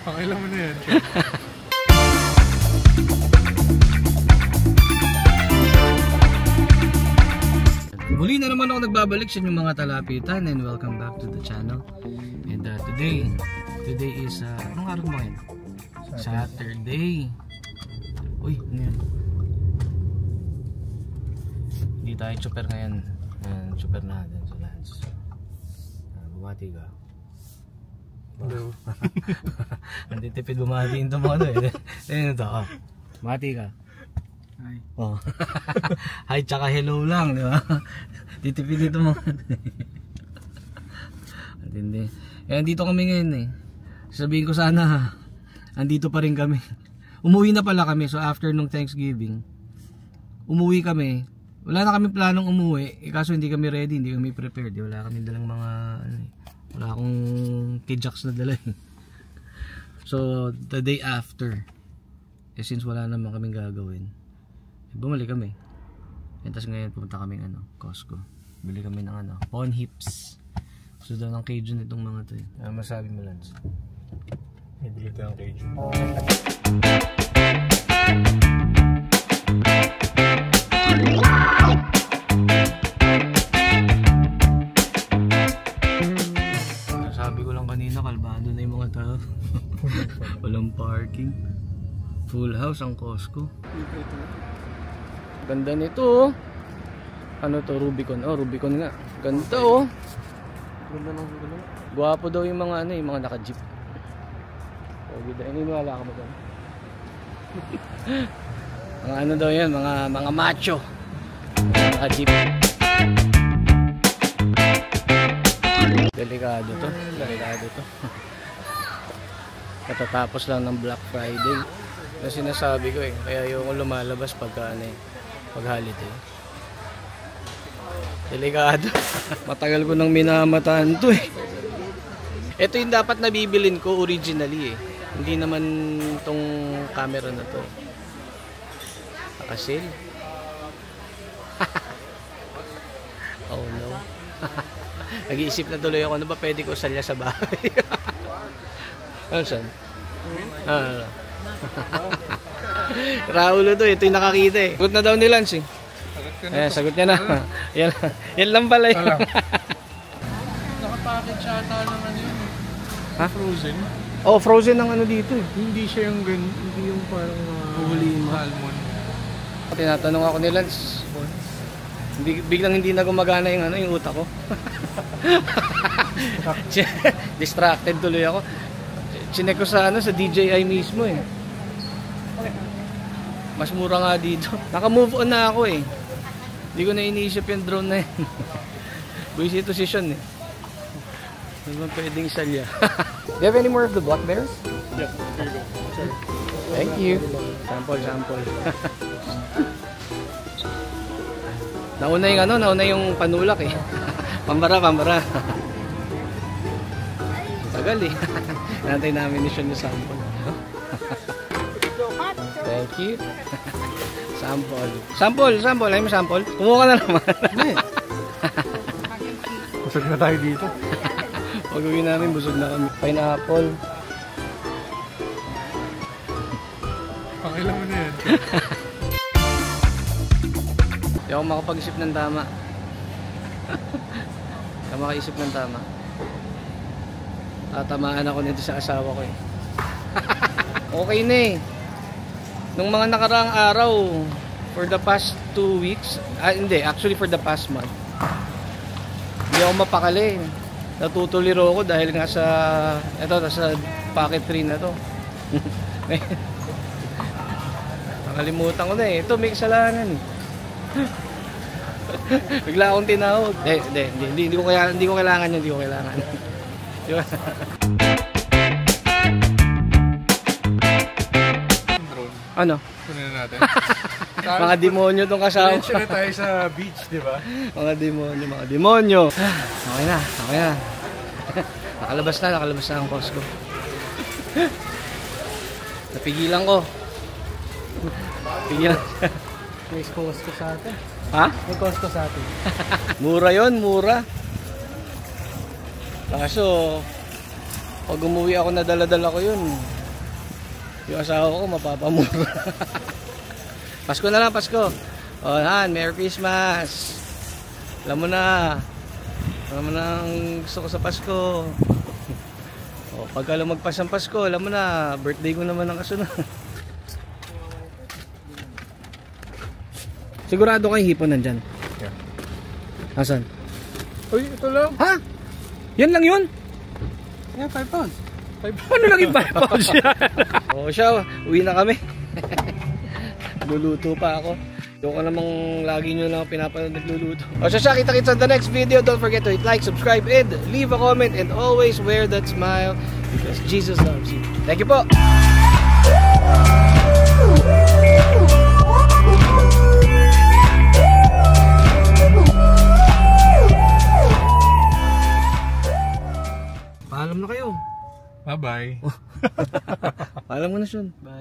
Pakailan mo na yan. Muli na naman ako nagbabalik sa inyong mga talapitan and welcome back to the channel. And today is, anong araw mo ngayon? Saturday. Uy, ano yun? Hindi tayo chopper ngayon. Chopper natin sa Lance. Bumati ka. Hello. Hindi tipid bumatiin ito mga ano eh. Tignan ito, bumati ka. Hi. Oh. Hi tsaka hello lang, di ba? Titipid ito mga hindi. Eh, andito kami ngayon eh. Sabihin ko sana, andito pa rin kami. Umuwi na pala kami, so after nung Thanksgiving, umuwi kami. Wala na kami planong umuwi, kaso hindi kami ready, hindi kami prepared. Wala kami dalang mga, wala akong kijaks na dala. So, the day after, since wala naman kaming gagawin, bumalik kami. And tapos ngayon pumunta kami Costco. Bili kami ng pawn hips. Gusto daw ng Cajun itong mga to eh. Ano masabi mo, Lance? Bili tayo ng Cajun. Sabi ko lang kanina, kalbado na yung mga tao. Walang parking. Full house ang Costco. Ganda nito oh. Ano to, Rubicon? Oh, Rubicon nga. Ganda oh. Ganda ng Rubicon. Gwapo daw yung mga yung mga naka-jeep. Oh, ganda. Iniwala ka mo doon. Mga daw yan, mga macho. Naka-jeep. Delikado to. Delikado to. Katatapos lang ng Black Friday. Na sinasabi ko eh, kaya yung lumalabas pagka pag holiday. Delikado. Matagal ko nang minamataan to eh. Ito yung dapat nabibilin ko originally eh. Hindi naman tong camera na to. Nakasil. Oh no. Nag-iisip na tuloy ako, ano ba pwede ko salya sa bahay? Ano saan? Raulo to, ito yung nakakita eh. Sagot na daw ni Lance eh. Sagot niya na. Yan lang pala yun. Nakapackage yata naman yun. Ha? Frozen. Oh, frozen ang dito eh. Hindi siya yung hindi yung parang salmon. Tinatanong ako ni Lance. Biglang hindi na gumagana yung utak ko. Distracted tuloy ako. Chinek ko sa sa DJI mismo eh. Mas mura nga dito. Naka-move on na ako eh. Hindi ko na iniisip yung drone na yun. Buwis ito si Sean eh. Hindi mo pwedeng salya. Do you have any more of the black bears? Yep, here you go. Sorry. Thank you. Sample. Nauna yung panulak eh. Pambara. Tagal eh. Nantay namin ni Sean yung sample. Thank you. Sample. Ayaw mo sample? Kumuha ka na naman. Busog na tayo dito. Pag-uwi namin, busog na kami. Pineapple. Pakailan mo na yan. Hindi ako makapag-isip ng tama. Hindi ako makaisip ng tama. Tatamaan ako nito sa asawa ko eh. Okay na eh. Nung mga nakaraang araw, for the past 2 weeks, hindi, actually for the past month, hindi ako mapakali. Natutuliro ako dahil nga sa packet 3 na to. Nakalimutan ko na eh. Ito may kasalanan eh. Bigla akong tinawag. Hindi ko kailangan yun. Hindi ko kailangan. Ano? Kunin natin. Mga demonyo tong kasama. Diretso na tayo sa beach, di ba? Mga demonyo. Okay na. Nakalabas na ang Costco. Napigilan ko. May Costco sa atin. Ha? May Costco sa atin. Mura yon, mura. Kaso Pag umuwi ako, nadala-dala ko yun. Yung asawa ko, mapapamura. Pasko na lang, Pasko. O, Han, Merry Christmas. Alam mo na. Alam mo na ang gusto ko sa Pasko. O, pagka lumagpas ang Pasko, alam mo na, birthday ko naman ang kasunod. Sigurado kayo hipon nandyan? Yeah. Asan? Uy, ito lang. Ha? Yan lang yun? Yeah, 5 pounds. 5 pounds. Ano lang yung 5 pounds yan? O siya, uwi na kami. Luluto pa ako. Doon ka namang lagi nyo lang pinapanood nagluluto. O siya, kita-kita sa the next video. Don't forget to hit like, subscribe, and leave a comment. And always wear that smile because Jesus loves you. Thank you po! Paalam na kayo. Bye-bye. Paalam mo na, Sean. Bye.